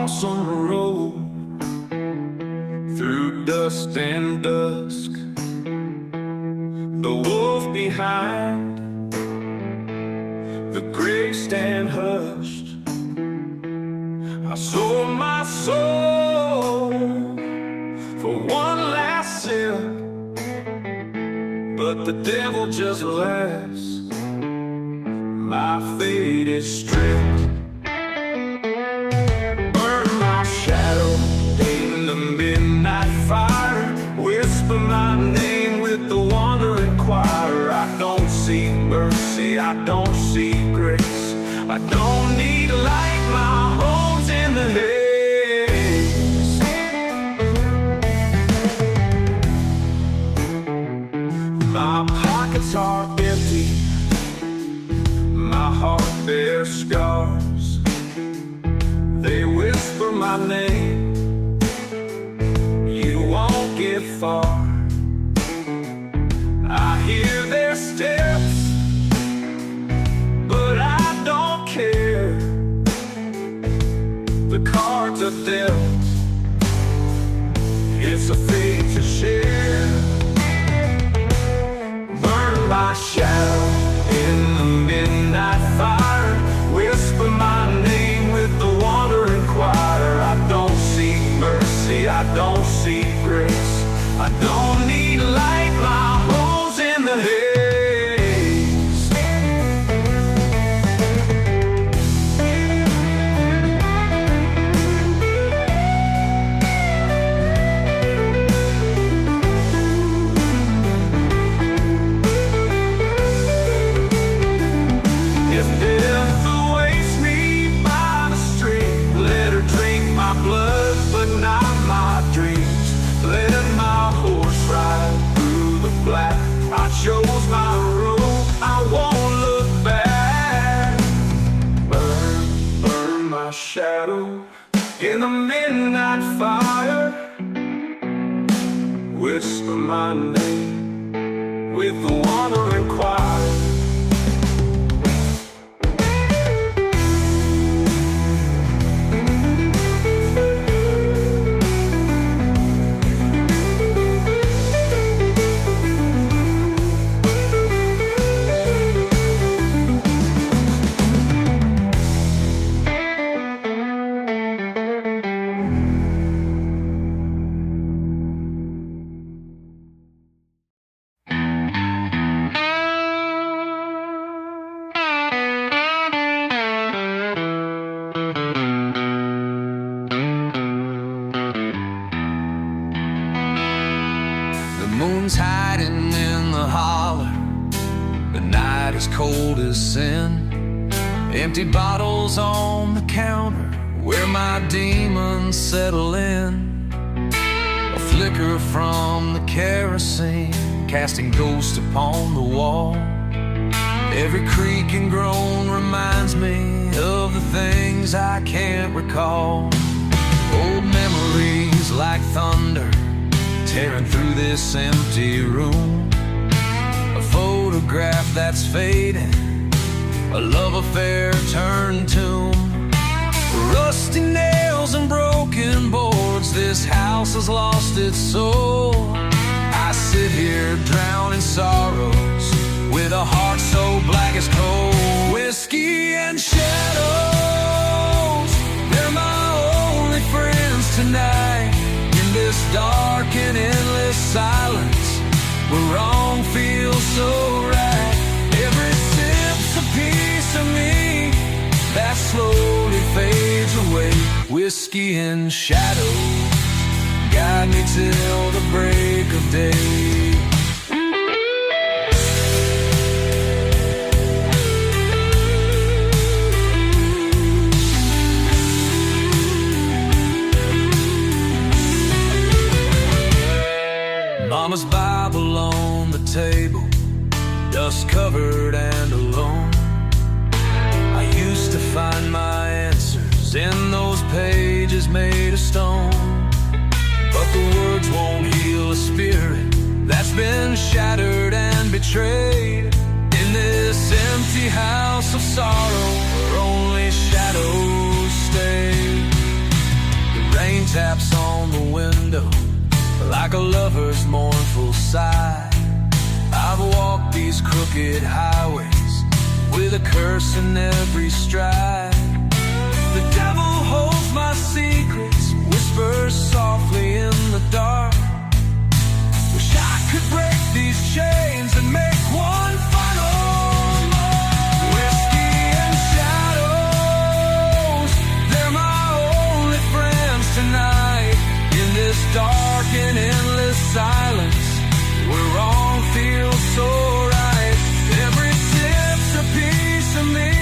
lonesome road, through dust and dusk, the wolf behind, the grave stand hushed. I sold my soul for one last sip, but the devil just laughs. My fate is stripped. Burn my shadow in the midnight fire, whisper my name with the wandering choir. I don't see mercy, I don't see grace, I don't need light, my home's in the haze. My pockets are empty, my heart bears scars. They whisper my name, you won't get far. I hear their steps, but I don't care. The cards are dealt, it's a fate to share. Burn my shadow in the midnight fire, whisper my name with the wandering choir. I don't see mercy, I don't see grace, I don't need light, my home's in the haze. If death awaits me by the street, let her drink my blood, but not my dreams. Let my horse ride through the black. I chose my road, I won't look back. Burn, burn my shadow in the midnight fire, whisper my name with the wandering choir. Moon's hiding in the holler, the night is cold as sin. Empty bottles on the counter where my demons settle in. A flicker from the kerosene casting ghosts upon the wall. Every creak and groan reminds me of the things I can't recall. Old memories like thunder tearing through this empty room. A photograph that's fading, a love affair turned tomb. Rusty nails and broken boards, this house has lost its soul. I sit here drowned in sorrows with a heart so black as coal. Whiskey and shadows, they're my only friends tonight. This dark and endless silence where wrong feels so right. Every sip's a piece of me that slowly fades away. Whiskey and shadows guide me till the break of day. Mama's Bible on the table, dust covered and alone. I used to find my answers in those pages made of stone. But the words won't heal a spirit that's been shattered and betrayed. In this empty house of sorrow where only shadows stay. taps on the window like a lover's mournful sigh. I've walked these crooked highways with a curse in every stride. The devil holds my secrets, whispers softly in the dark. Wish I could break these chains and make one final mark. Whiskey and shadows, they're my only friends tonight. In this dark and endless silence, where wrong feels so right. Every sip's a piece of me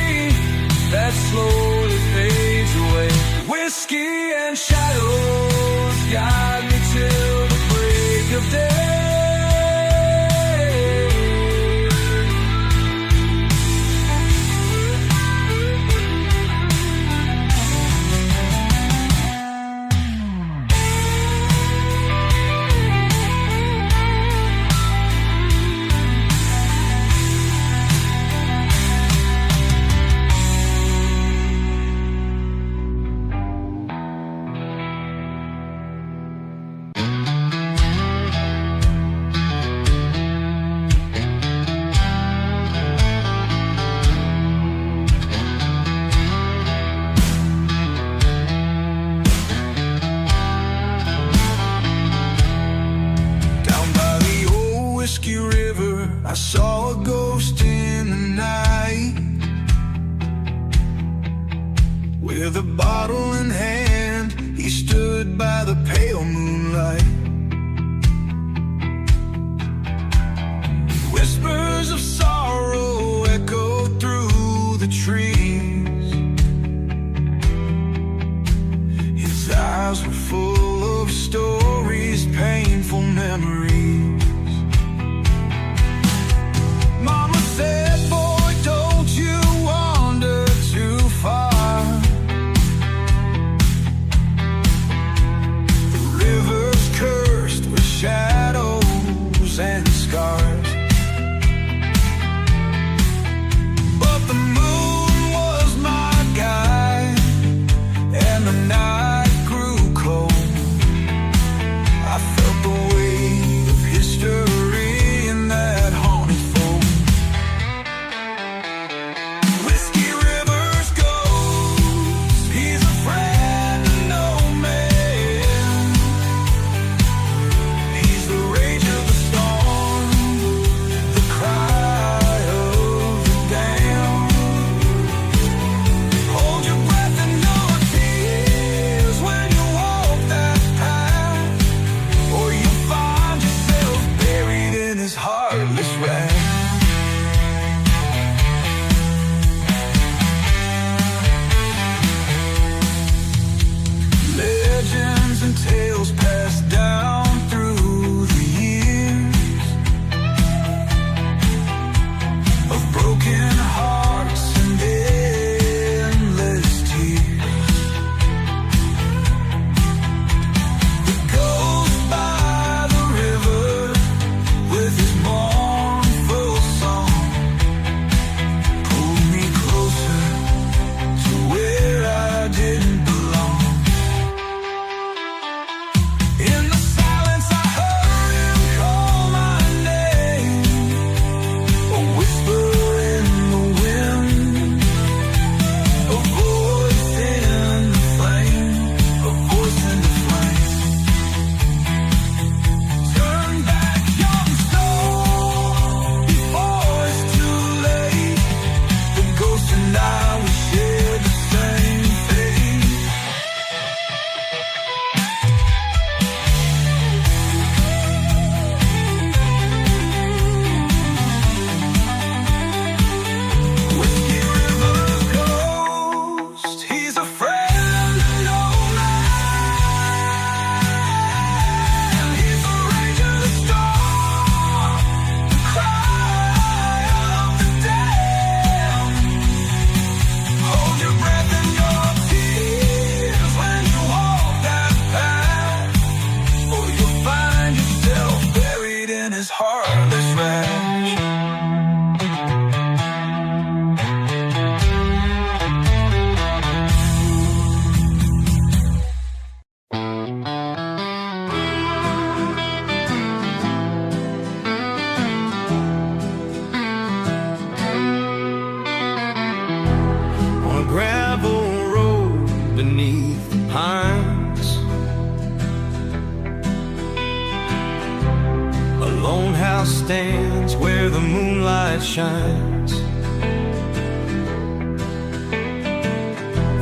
that slowly fades away. Whiskey and shadows guide me till the break of day. I saw a ghost in the night, with a bottle in hand. He stood by the pale moonlight. Whispers of sorrow echoed through the trees. His eyes were full of stories, painful memories. Mama said, boy, don't you wander too far. light shines.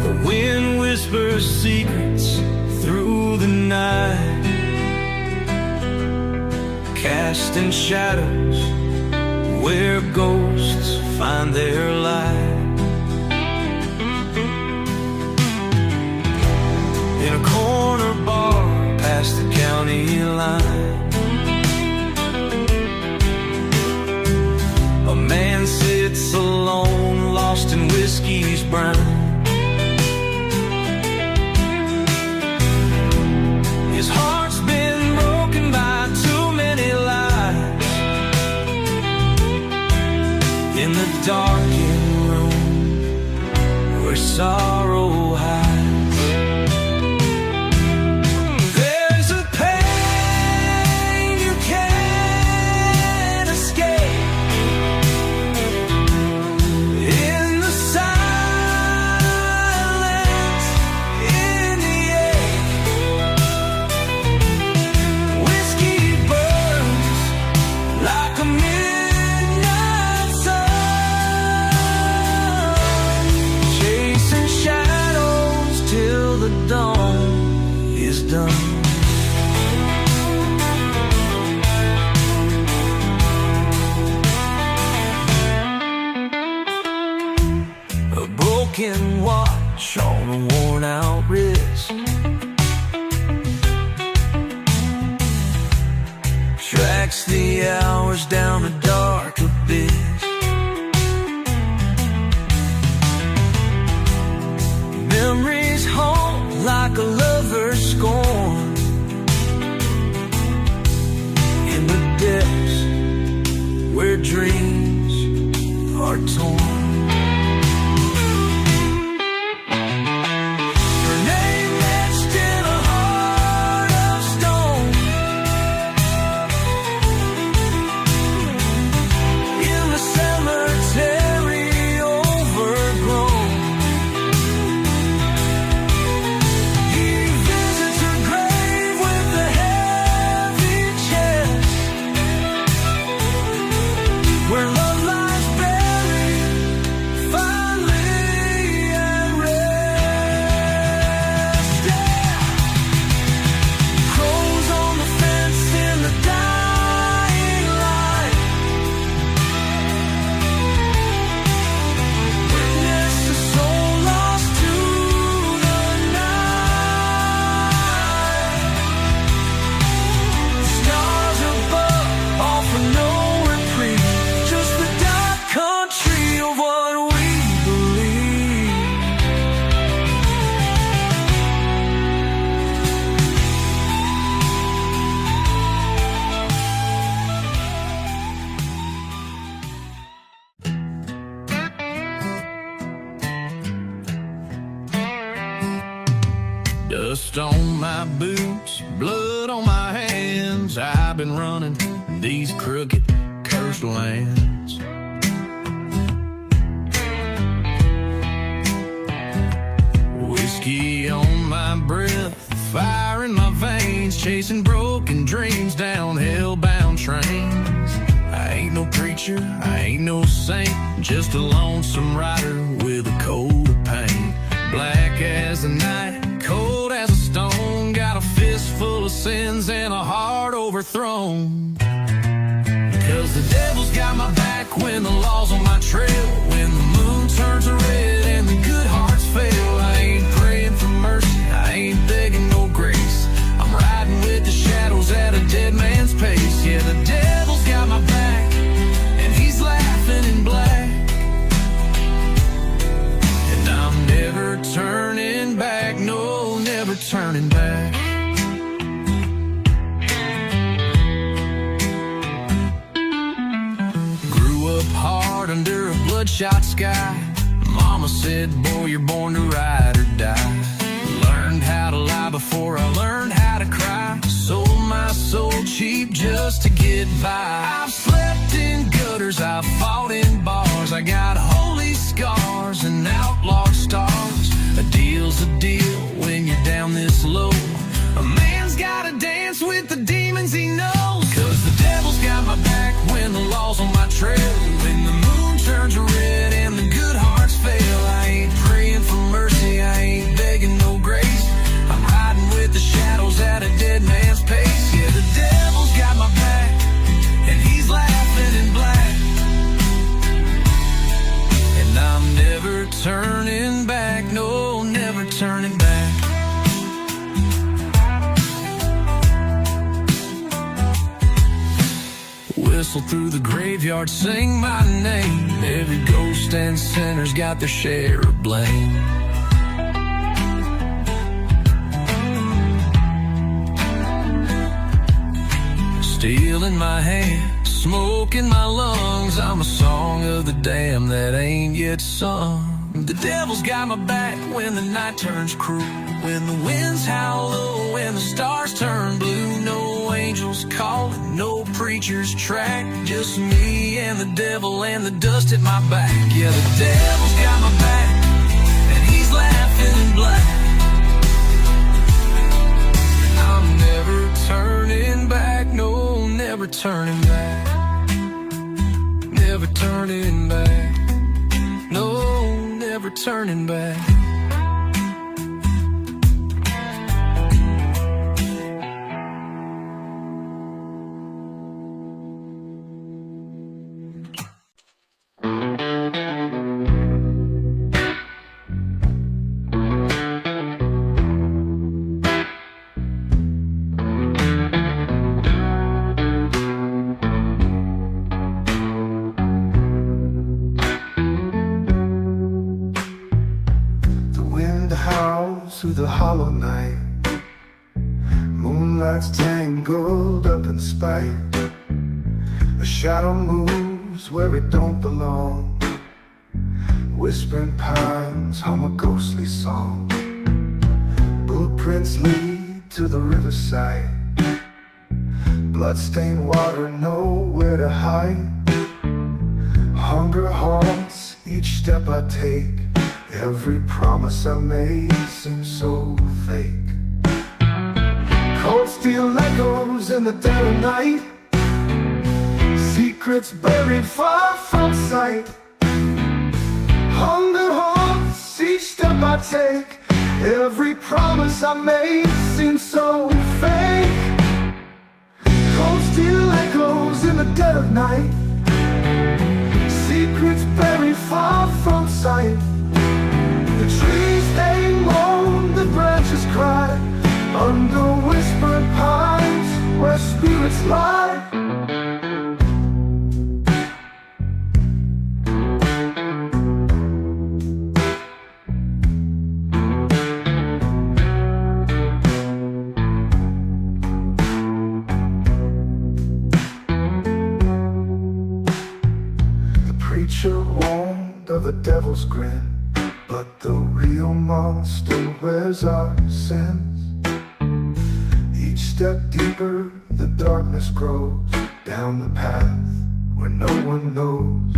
The wind whispers secrets through the night, casting shadows where ghosts find their light. In a corner bar past the county line, a man sits alone, lost in whiskey's brine. His heart's been broken by too many lies. In the darkened room where sorrow hides, watch on a worn out wrist, tracks the hours down a dark abyss. Memories haunt like a lover's scorn in the depths where dreams are torn. Dust on my boots, blood on my hands. I've been running these crooked, cursed lands. Whiskey on my breath, fire in my veins, chasing broken dreams down hell-bound trains. I ain't no preacher, I ain't no saint, just a lonesome rider with a coat of paint. Black as the night, cold as a stone, got a fist full of sins and a heart overthrown. Cause the devil's got my back when the law's on my trail, when the moon turns red and the good hearts fail. I ain't praying for mercy, I ain't begging no grace, I'm riding with the shadows at a dead man's pace. Yeah, the devil's got my back and he's laughing in black, and I'm never turning back, no, never turning back. Grew up hard under a bloodshot sky. Mama said, boy, you're born to ride or die. Learned how to lie before I learned how to cry. Sold my soul cheap just to get by. I've slept in gutters, I've fought in bars, I got holy scars and outlawed stars. A deal's a deal when you're down this low. A man's gotta dance with the demons he knows. Cause the devil's got my back when the law's on my trail, when turning back, no, never turning back. Whistle through the graveyard, sing my name. Every ghost and sinner's got their share of blame. Steel in my hand, smoke in my lungs. I'm a song of the damned that ain't yet sung. The devil's got my back when the night turns cruel, when the winds howl low, when the stars turn blue. No angels calling, no preacher's track, just me and the devil and the dust at my back. Yeah, the devil's got my back, and he's laughing black. I'm never turning back, no, never turning back. Never turning back, no, never turning back. Through the hollow night, moonlight's tangled up in spite. A shadow moves where it don't belong. Whispering pines hum a ghostly song. Blueprints lead to the riverside. Bloodstained water, nowhere to hide. Hunger haunts each step I take. Every promise I made seems so fake. Cold steel echoes in the dead of night. Secrets buried far from sight. Hunger haunts each step I take. Every promise I made seems so fake. Cold steel echoes in the dead of night. Secrets buried far from sight. The trees they moan, the branches cry, under whispered pines where spirits lie. The preacher warned of the devil's grin, but the real monster wears our sins. Each step deeper, the darkness grows, down the path where no one knows.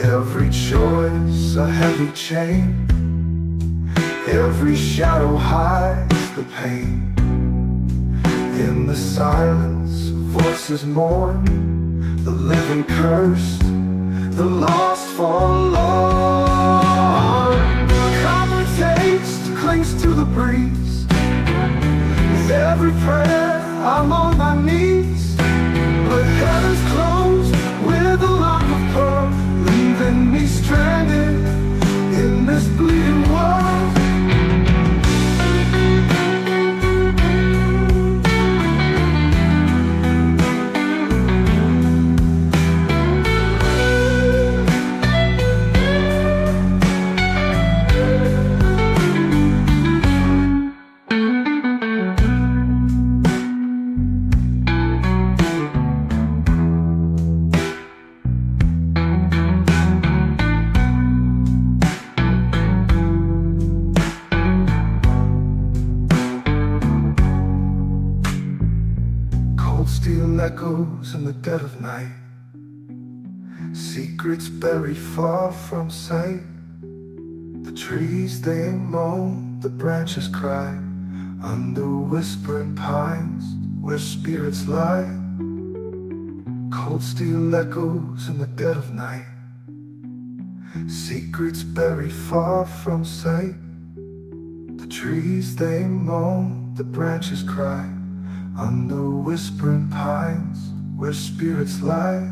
Every choice a heavy chain. Every shadow hides the pain. In the silence, voices mourn. The living cursed, the lost forlorn. Clings to the breeze. With every prayer I'm on my knees, but heaven's closed with a lock of pearl, leaving me stranded in this bleeding world. Echoes in the dead of night. Secrets buried far from sight. The trees they moan, the branches cry, under whispering pines where spirits lie. Cold steel echoes in the dead of night. Secrets buried far from sight. The trees they moan, the branches cry, under whispering pines where spirits lie.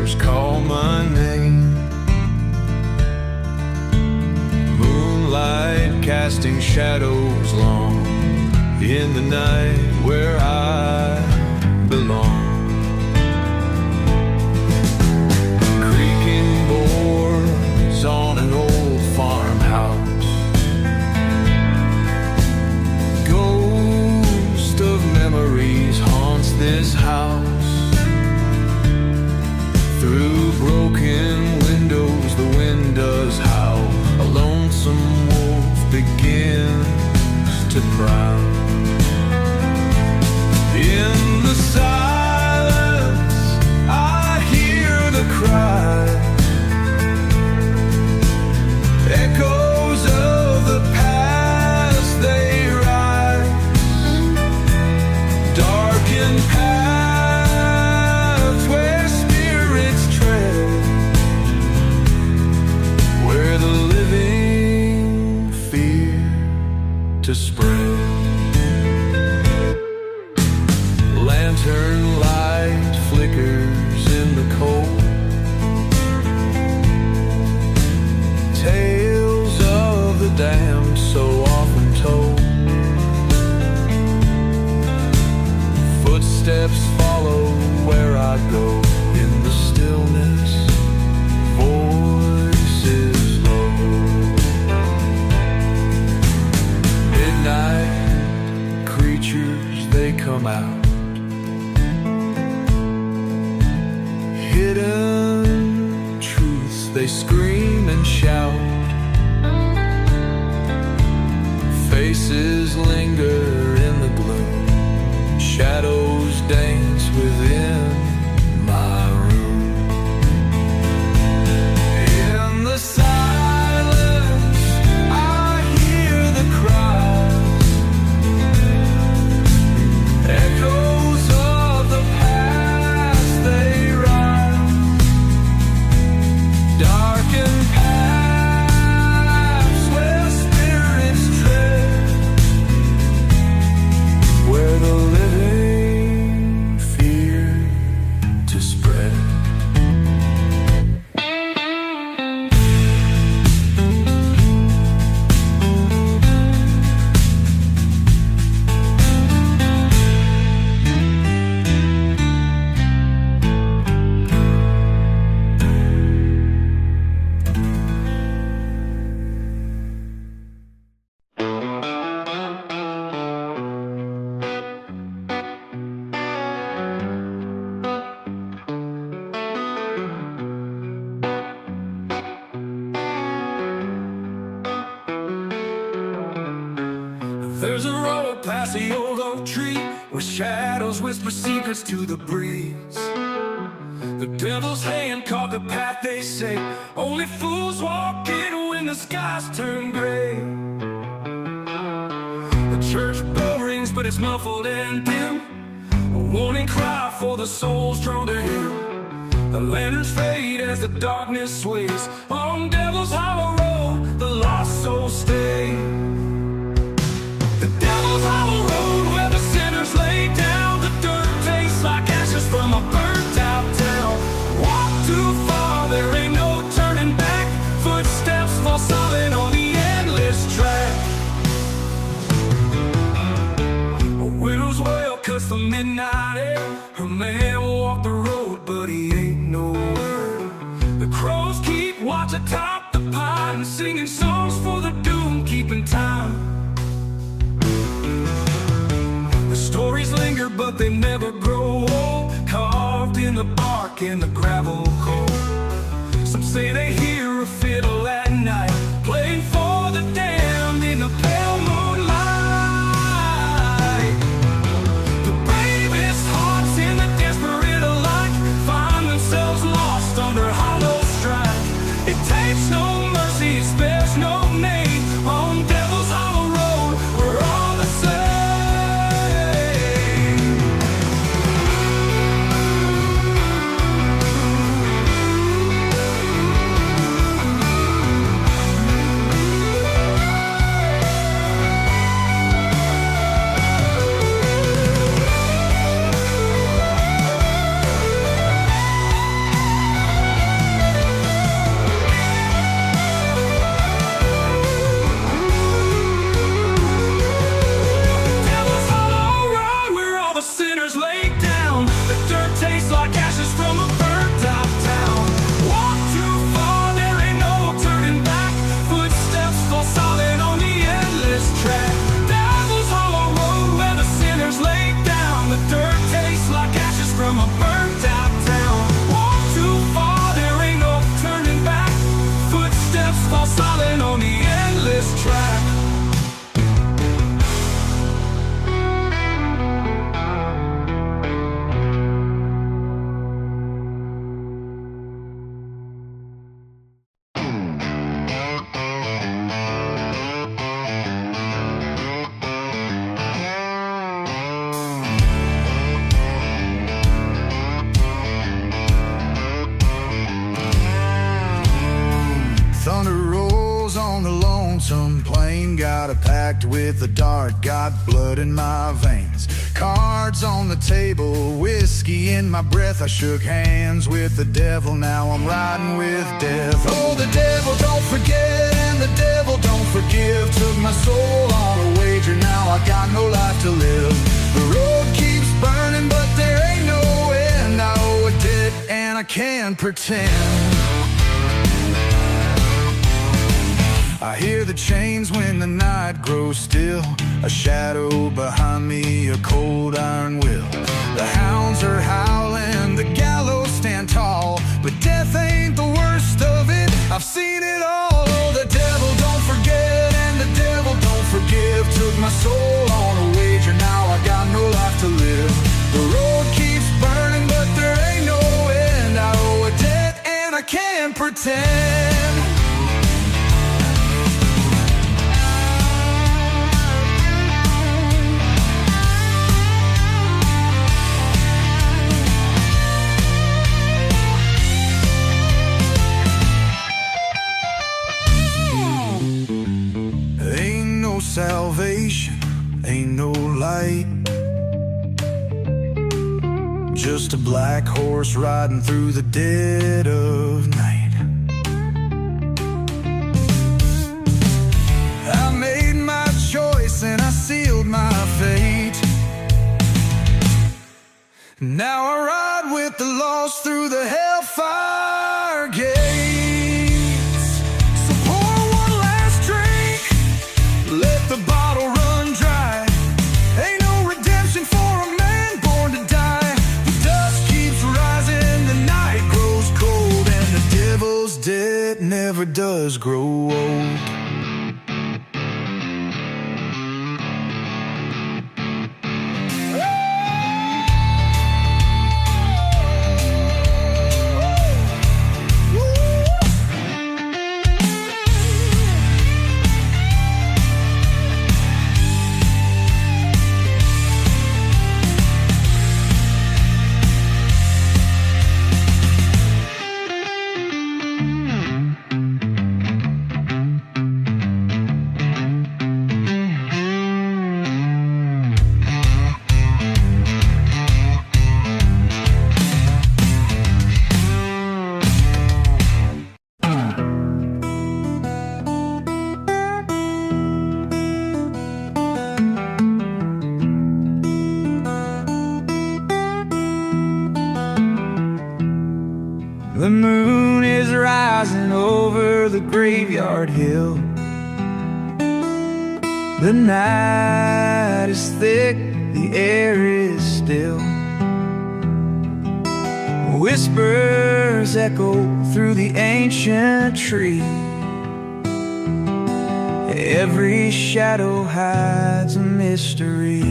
neighbors call my name. Moonlight casting shadows long in the night where I belong. Creaking boards on an old farmhouse, ghost of memories haunts this house. Through broken windows the wind does howl, a lonesome wolf begins to prowl. In the silence I hear the cry, echoes of the past they rise, darkened paths where spirits tread, where the living fear to spread. Lantern light flickers in the cold, tales of the damned so often told. Footsteps follow where I go, in the stillness, voices low. Midnight creatures, they come out, hidden truths they scream and shout. Faces linger in the gloom, shadows dance within my room. In the silence I hear the cries, echoes of the past they rise, darkened paths where spirits tread, where the living fear to spread. There's a road past the old oak tree, where shadows whisper secrets to the breeze. The devil's hand caught the path, they say. Only fools walk in when the skies turn gray. The church bell rings, but it's muffled and dim, a warning cry for the souls drawn to him. The lanterns fade as the darkness sways. On Devil's Hollow Road, the lost souls stay. The Devil's Hollow Road, where the sinners lay down. The dirt tastes like ashes from a burnt out town. Walk too far, there ain't no turning back. Footsteps fall silent on the endless track. A widow's wail cuts the midnight air. Her man walked the road, but he ain't nowhere. The crows keep watch atop the pine, singing songs for the doom, keeping time. The stories linger, but they never grow old, carved in the bark and the gravel cold. Some say they hear a fiddle at night, playing for the damned in the pale moonlight. The bravest hearts in the desperate alike find themselves lost under hollow strife. It takes no mercy, it spares no name. On Devil's Hollow Road, we're all the same. gun, got a pact with the dark, got blood in my veins. Cards on the table, whiskey in my breath. I shook hands with the devil, now I'm riding with death. Oh, the devil don't forget and the devil don't forgive. Took my soul on a wager, now I got no life to live. The road keeps burning but there ain't no end. I owe a debt and I can't pretend. I hear the chains when the night grows still, a shadow behind me, a cold iron will. The hounds are howling, the gallows stand tall, but death ain't the worst of it, I've seen it all. Oh, the devil don't forget and the devil don't forgive. Took my soul on a wager, now I got no life to live. The road keeps burning but there ain't no end. I owe a debt and I can't pretend. Salvation, ain't no light, just a black horse riding through the dead of night. I made my choice and I sealed my fate. Now I ride with the lost through the hellfire gate. The bottle run dry. Ain't no redemption for a man born to die. The dust keeps rising, the night grows cold, and the devil's debt never does grow old. The moon is rising over the graveyard hill. The night is thick, the air is still. Whispers echo through the ancient tree. Every shadow hides a mystery.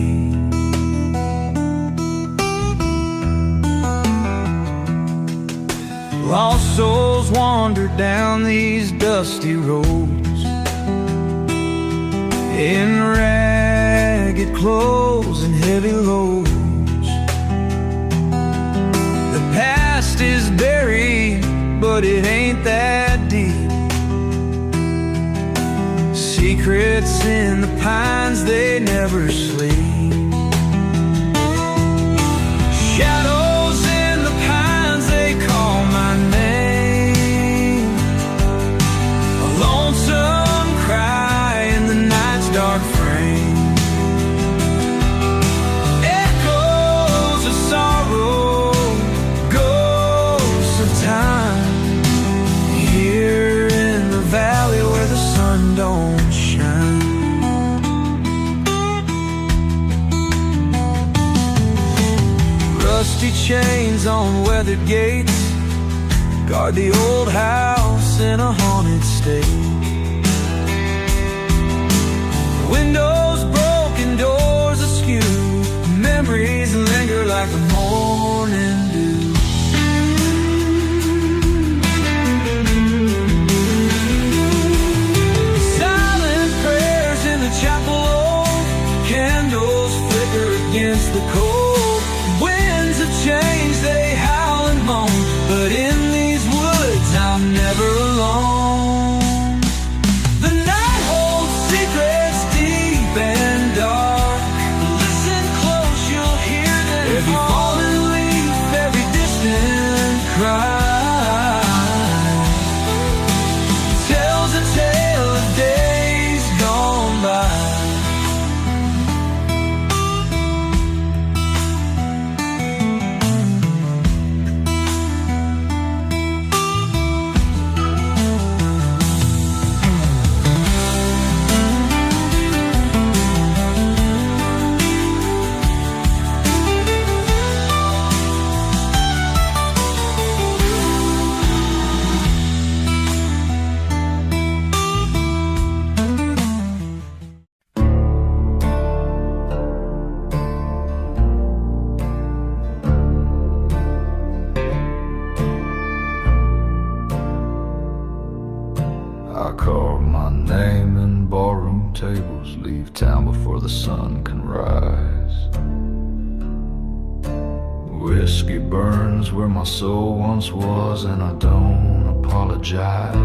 Lost souls wander down these dusty roads in ragged clothes and heavy loads. The past is buried, but it ain't that deep. Secrets in the pines, they never sleep. Shadows in the pines, they call my name. A lonesome cry in the night's dark frame. Echoes of sorrow, ghosts of time, here in the valley where the sun don't shine. Rusty chains on weathered gates guard the old house in a haunted state. Windows broken, doors askew, memories linger like the morning dew. Silent prayers in the chapel old, candles flicker against the cold. Winds of change, they howl and moan, but in these woods I'm never alone. The night holds secrets carve my name in ballroom tables, leave town before the sun can rise. Whiskey burns where my soul once was, and I don't apologize.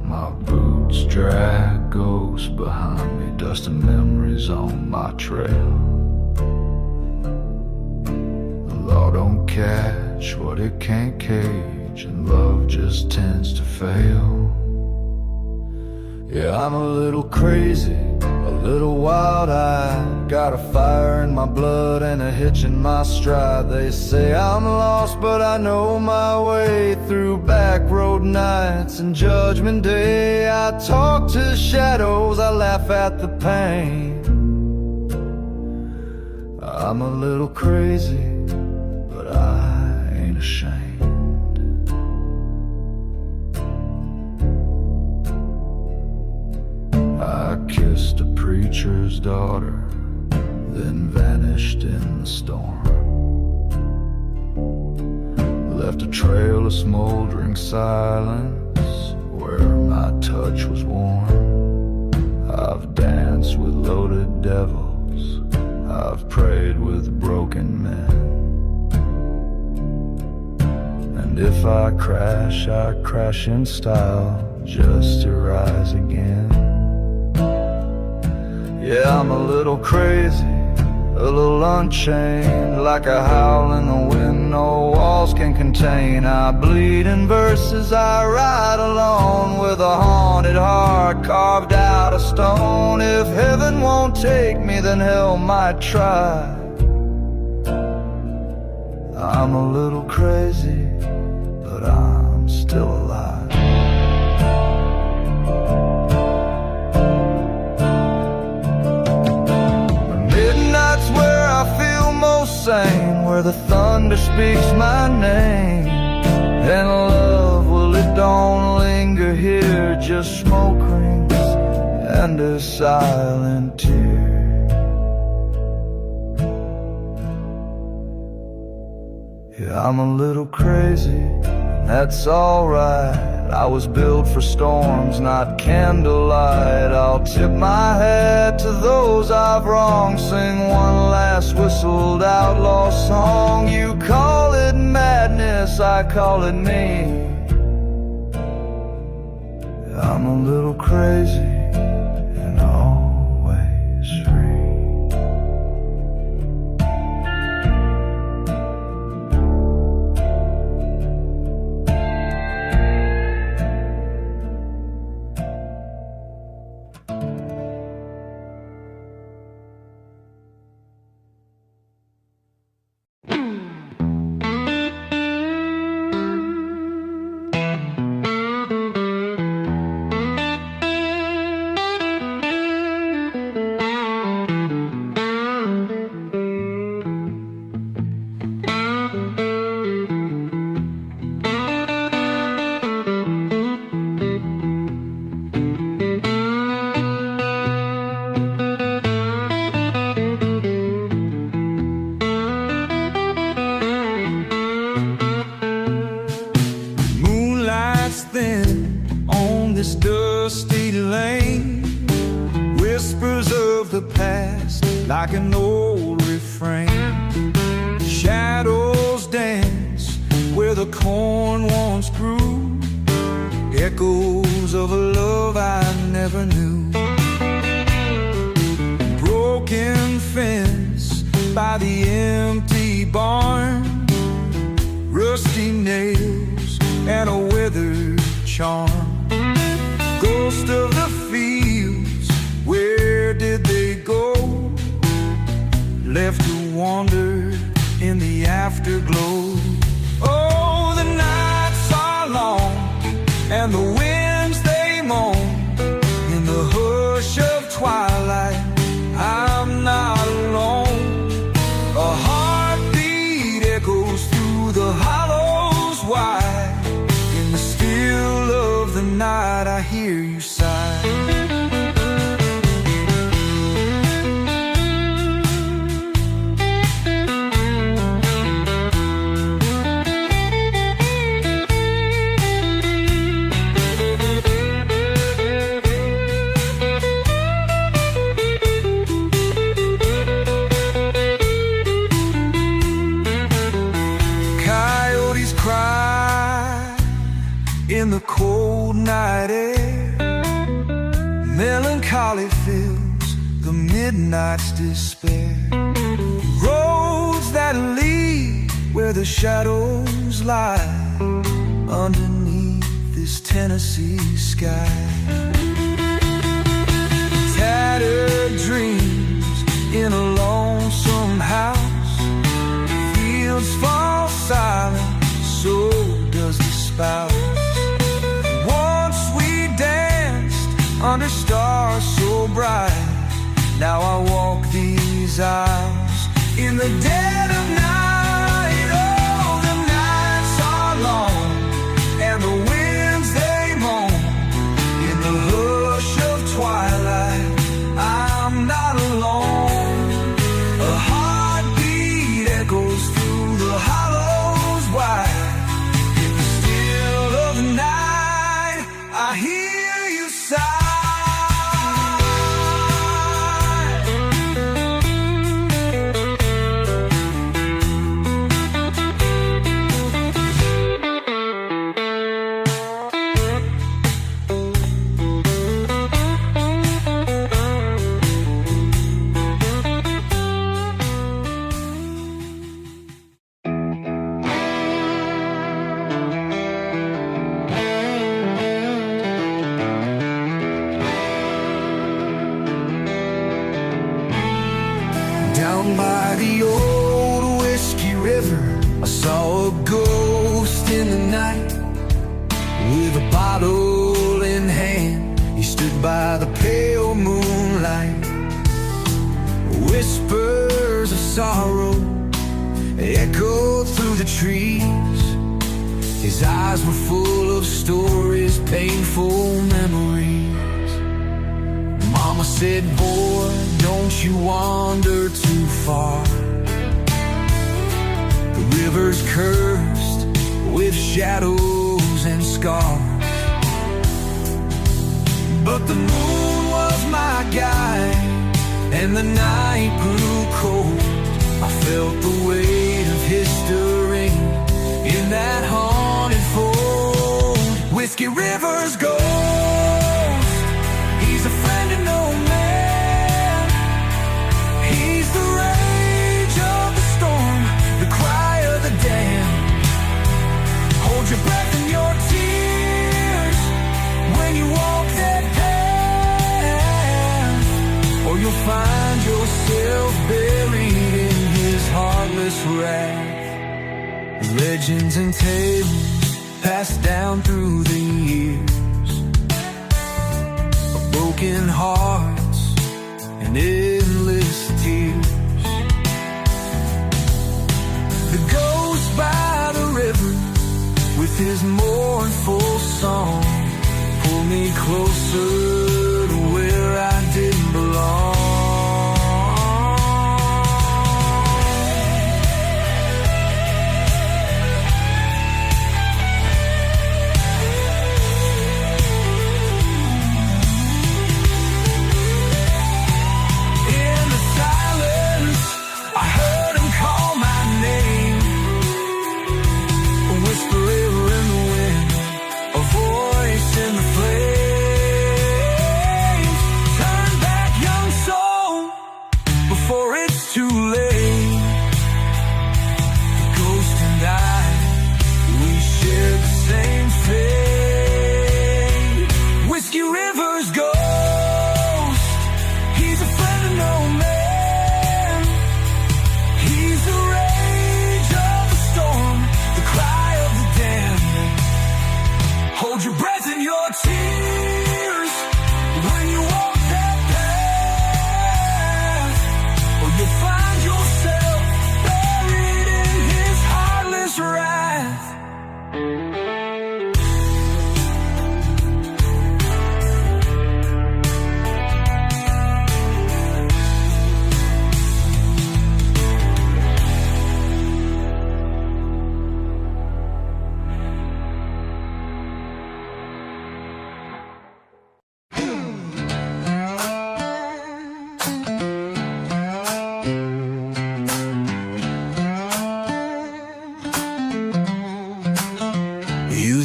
My boots drag ghosts behind me, dusting memories on my trail. The law don't catch what it can't cage, and love just tends to fail. Yeah, I'm a little crazy, a little wild-eyed, got a fire in my blood and a hitch in my stride. They say I'm lost, but I know my way through back road nights and Judgment Day. I talk to shadows, I laugh at the pain. I'm a little crazy, but I ain't ashamed. I kissed a preacher's daughter, then vanished in the storm. Left a trail of smoldering silence where my touch was warm. I've danced with loaded devils, I've prayed with broken men. And if I crash in style, just to rise again. Yeah, I'm a little crazy, a little unchained, like a howl in the wind no walls can contain. I bleed in verses, I ride alone with a haunted heart carved out of stone. If heaven won't take me, then hell might try. I'm a little crazy, but I'm still alive. Where the thunder speaks my name, and love, well, it don't linger here, just smoke rings and a silent tear. Yeah, I'm a little crazy, that's alright. I was built for storms, not candlelight. I'll tip my hat to those I've wronged, sing one last whistled outlaw song. You call it madness, I call it me. I'm a little crazy and always free. Like an old refrain, shadows dance where the corn once grew, echoes of a love I never knew. Broken fence by the empty barn, rusty nails and a weathered charm. Ghost of the fields, where did they go? Left to wander in the afterglow. Oh, the nights are long and the winds they moan. In the hush of twilight, I'm not alone. A heartbeat echoes through the hollows wide. in the cold night air. Melancholy fills the midnight's despair. Roads that lead where the shadows lie underneath this Tennessee sky. Tattered dreams in a lonesome house. Fields fall silent, so does the spouse. Once we danced under stars so bright. Now I walk these aisles in the dead of night. Oh, the nights are long and the winds they moan. In the hush of twilight, I'm not alone. A heartbeat echoes through the hollows wide. In the still of the night, I hear you sigh. Down by the old whiskey river, I saw a ghost in the night. With a bottle in hand, he stood by the pale moonlight. Whispers of sorrow echoed through the trees. His eyes were full of stories, painful memories. Mama said, boy, don't you wander too far. The river's cursed with shadows and scars. But the moon was my guide, and the night grew cold. I felt the weight of history in that haunted fold. Whiskey River's ghost, he's a friend of no man. He's the rage of the storm, the cry of the damned. Hold your breath and your tears when you walk that path, or you'll find yourself buried in his heartless wrath. Legends and tales passed down through the years of broken hearts and endless tears. The ghost by the river with his mournful song pulled me closer to where I didn't belong.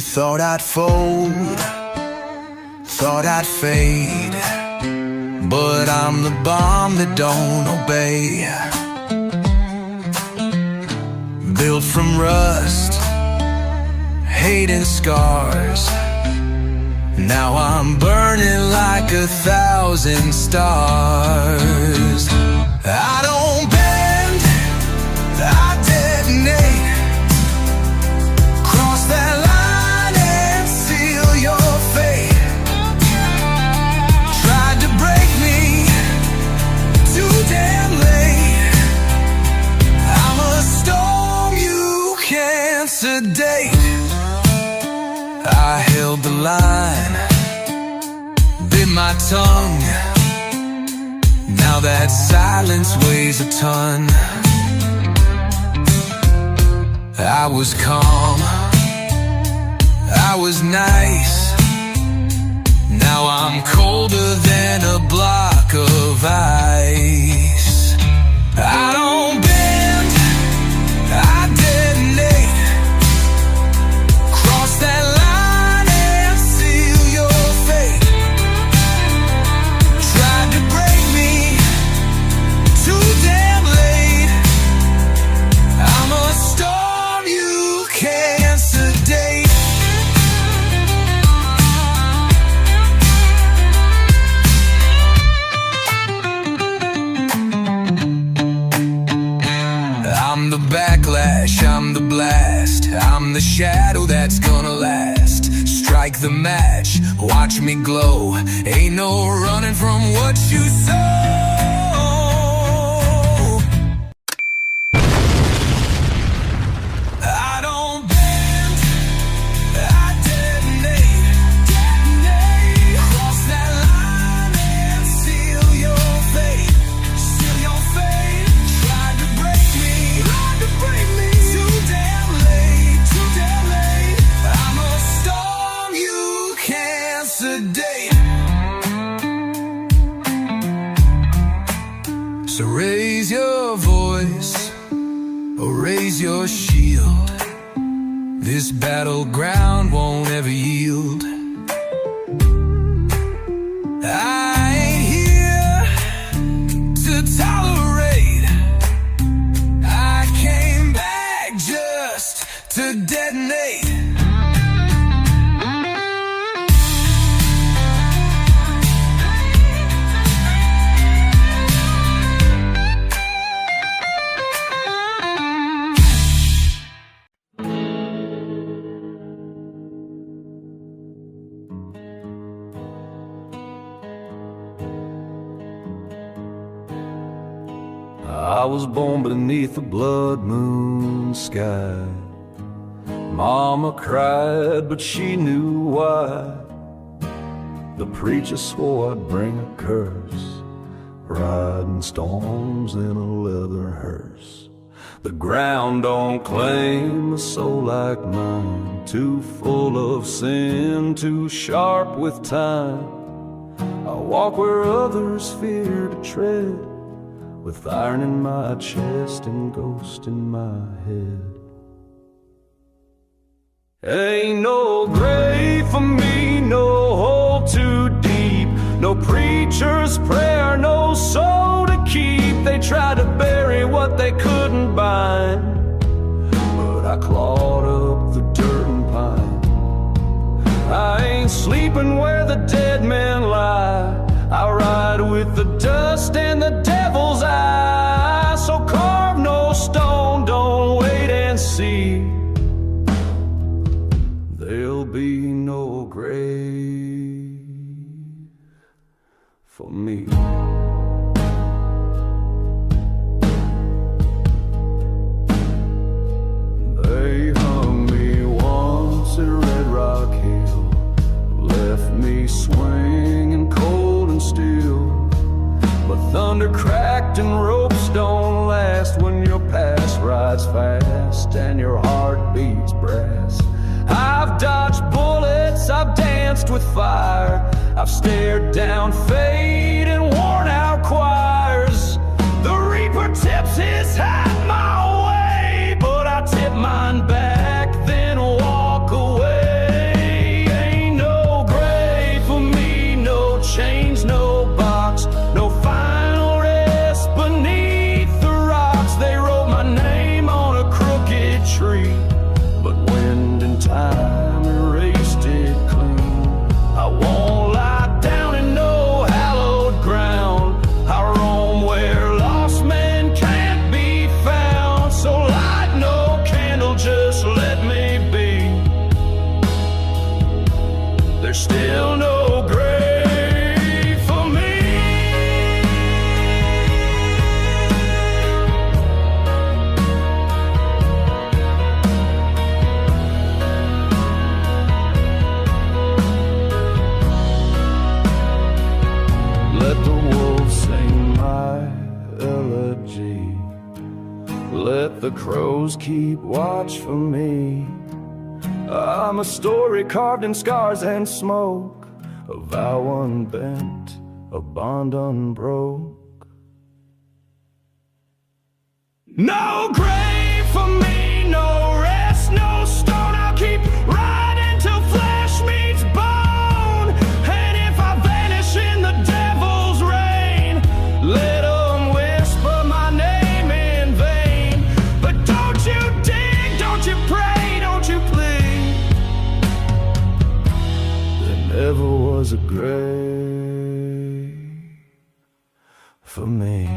thought I'd fold, thought I'd fade, but I'm the bomb that don't obey. Built from rust, hate and scars. Now I'm burning like 1,000 stars. I don't bend, I detonate. Cross that line and seal your fate. Tried to break me, too damn late. I'm a storm you can't sedate. I held the line, bit my tongue. Now that silence weighs a ton. I was calm, I was nice. Now I'm colder than a block of ice. I don't bend, I detonate. Cross that line and seal your fate. Tried to break me, too damn late. I'm a storm you can't sedate. I'm the backlash, I'm the blast. I'm the shadow that's gonna last. Strike the match, watch me glow. Ain't no running from what you sow. I don't bend, I detonate. Cross that line and seal your fate. Seal your fate. Tried to break me, too damn late, too damn late. I'm a storm you can't sedate. So raise your voice, or raise your shield. This battleground won't ever yield. I ain't here to tolerate. I came back just to detonate. I was born beneath a blood moon sky. Mama cried, but she knew why. The preacher swore I'd bring a curse, riding storms in a leather hearse. The ground don't claim a soul like mine, too full of sin, too sharp with time. I walk where others fear to tread, with iron in my chest and ghost in my head. Ain't no grave for me, no hole too deep, no preacher's prayer, no soul to keep. They tried to bury what they couldn't bind, but I clawed up the dirt and pine. I ain't sleeping where the dead men lie. I ride with the dust and the devil's eye. So carve no stone, don't wait and see. There'll be no grave for me. They hung me once at Red Rock Hill, left me swinging cold and still. But thunder cracked and ropes don't last when your past rides fast and your heart beats brass. I've dodged bullets, I've danced with fire, I've stared down fate and worn out choirs. The reaper tips his hat my way, but I tip mine back, then walk away. there's still no grave for me. Let the wolves sing my elegy. Let the crows keep watch for me. I'm a story carved in scars and smoke, a vow unbent, a bond unbroke. No grave for me, no rest, no stone. I'll keep riding till flesh meets bone. And if I vanish in the devil's rain, let 'em whisper my name in vain. But don't you dig, don't you pray, don't you plead. There never was a grave for me.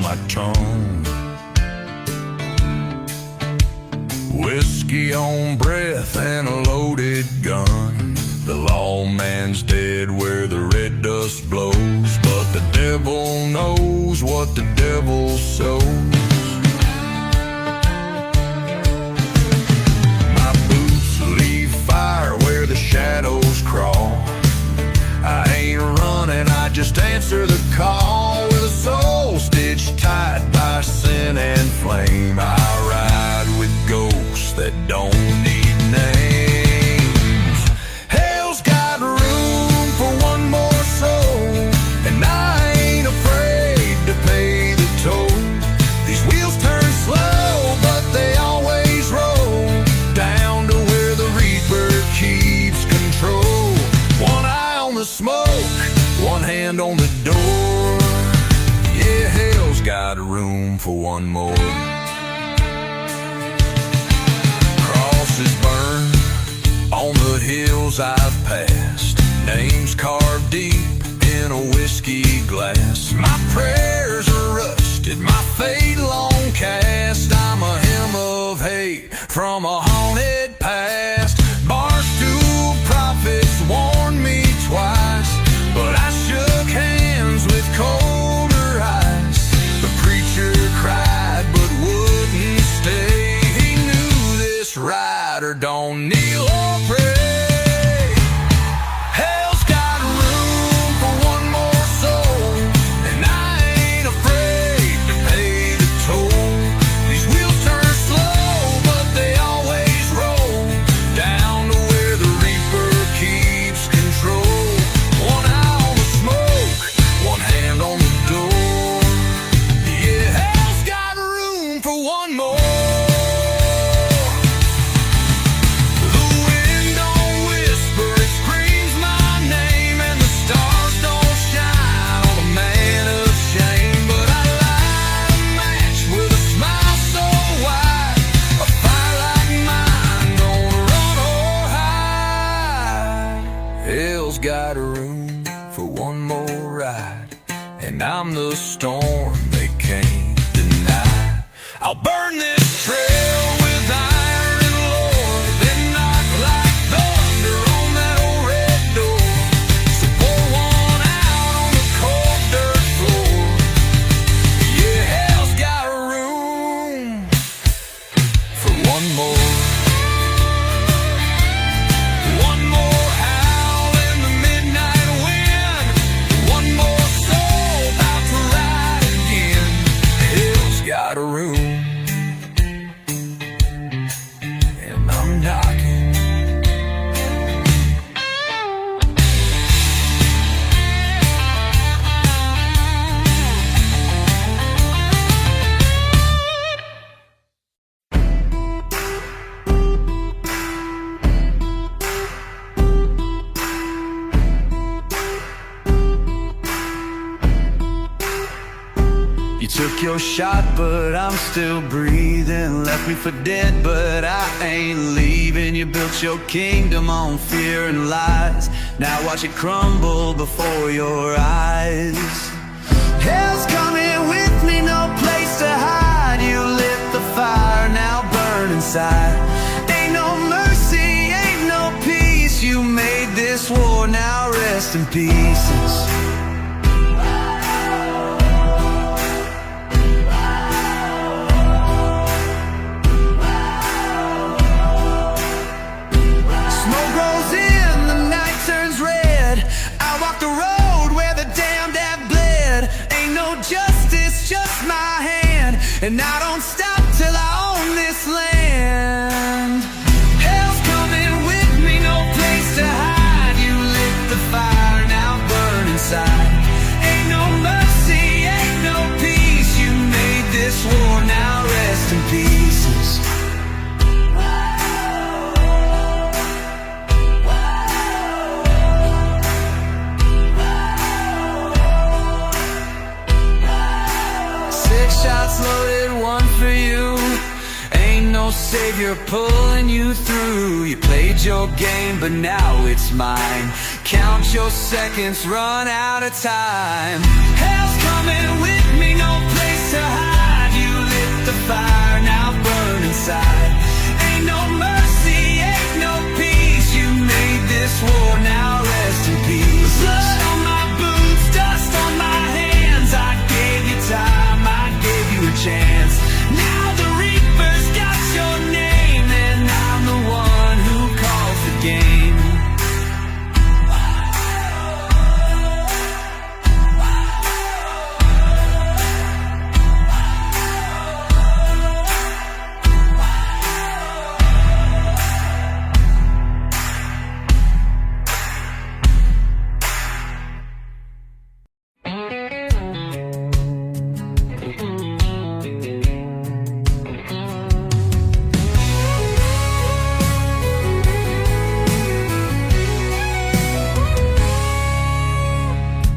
my tongue. Whiskey on breath and a loaded gun. The lawman's dead where the red dust blows, but the devil knows what the devil sows. My boots leave fire where the shadows crawl. I ain't running, I just answer the call. With a soul stitched tight by sin and flame, I ride with ghosts that don't need names. Hell's got room for one more soul, and I ain't afraid to pay the toll. These wheels turn slow, but they always roll down to where the reaper keeps control. One eye on the smoke, one hand on the door. Yeah, hell's got room for one more. Crosses burn on the hills I've passed, names carved deep in a whiskey glass. My prayers are rusted, my fate long cast. I'm a hymn of hate from a haunted past. Barstool prophets warned me twice, but I shook hands with colder ice. The preacher cried but wouldn't stay. He knew this rider don't kneel or pray. Hell's got room for one more soul, and I ain't afraid to pay the toll. These wheels turn slow, but they always roll down to where the reaper keeps control. One eye on the smoke, one hand on the door. Yeah, hell's got room for one more. The wind don't whisper, it screams my name, and the stars don't shine on a man of shame. But I light a match with a smile so wide, a fire like mine don't run or hide. Hell's got room for one more ride, and I'm the storm they can't deny. I'll burn this trail with iron and lore, then knock like thunder on that old red door. So pour one out on the cold dirt floor. Yeah, hell's got room for one more. One more howl in the midnight wind. One more soul about to ride again. Hell's got room, and I'm knocking. You took your shot, but I'm still breathing. Left me for dead, but I ain't leaving. You built your kingdom on fear and lies. Now watch it crumble before your eyes. Hell's coming with me, no place to hide. You lit the fire, now burn inside. Ain't no mercy, ain't no peace. You made this war, now rest in pieces. Smoke rolls in, the night turns red. I walk the road where the damned have bled. Ain't no justice, just my hand, and I don't stop till I own this land. Hell's coming with me, no place to hide. You lit the fire, now burn inside. Ain't no mercy, ain't no peace. You made this war, now rest in pieces. Shots loaded, one for you. Ain't no savior pulling you through. You played your game, but now it's mine. Count your seconds, run out of time. Hell's coming with me, no place to to hide. You lit the fire, now burn inside. Ain't no mercy, ain't no peace. You made this war, now rest in peace. Blood on my boots, dust on my hands. I gave you time, I gave you a chance. Now the Reaper's got your name, and I'm the one who calls the game.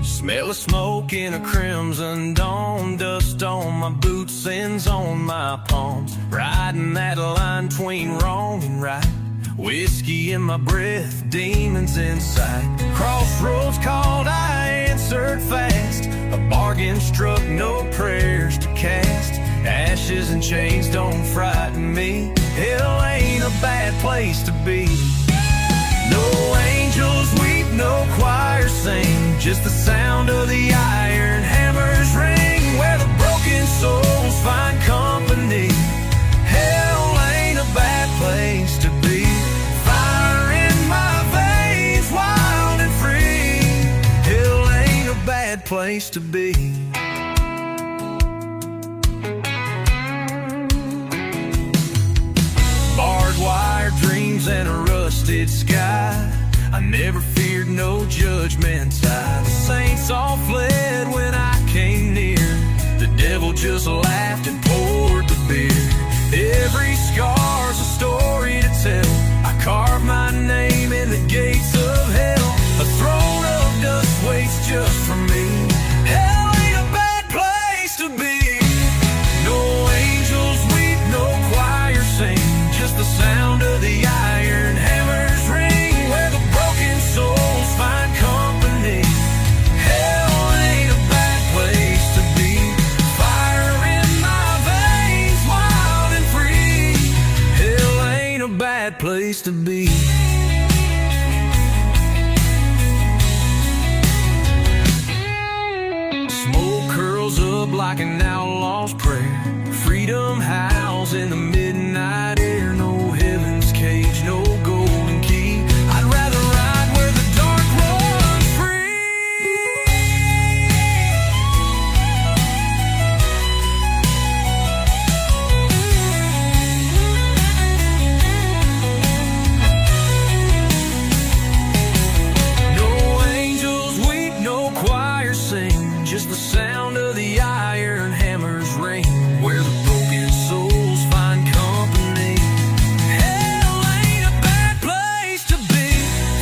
Smell of smoke in a crimson dawn, dust on my boots, sins on my palms. Riding that line between wrong and right, whiskey in my breath, demons in sight. Crossroads called, I answered fast. A bargain struck, no prayers to cast. Ashes and chains don't frighten me. Hell ain't a bad place to be. No angels weep, no choir sing, just the sound of the iron hammers ring, where the broken souls find company. Hell ain't a bad place to be. Fire in my veins, wild and free. Hell ain't a bad place to be. Barbed wire dreams and a rusted sky. I never feared no judgment tide. The saints all fled when I came near. The devil just laughed and poured the beer. Every scar's a story to tell. I carved my name in the gates of hell. A throne of dust waits just for me. Hell ain't a bad place to be. No angels weep, no choir sing, just the sound of the iron hammers ring, where the broken souls find company. Hell ain't a bad place to be. Fire in my veins, wild and free. Hell ain't a bad place to be. Smoke curls up like an outlaw's prayer. Freedom howls in the midnight air. No heaven's cage, no golden key. I'd rather ride where the dark runs free. No angels weep, no choir sing, just the sound of the iron hammers ring, where the broken souls find company. Hell ain't a bad place to be.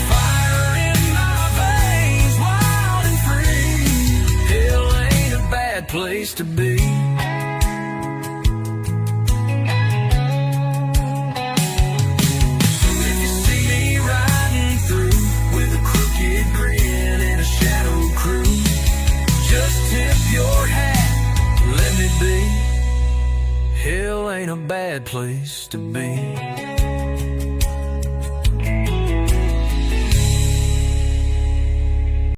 Fire in my veins, wild and free. Hell ain't a bad place to be. So if you see me riding through with a crooked grin and a shadow crew, just tip your hat, let me be. Hell ain't a bad place to be.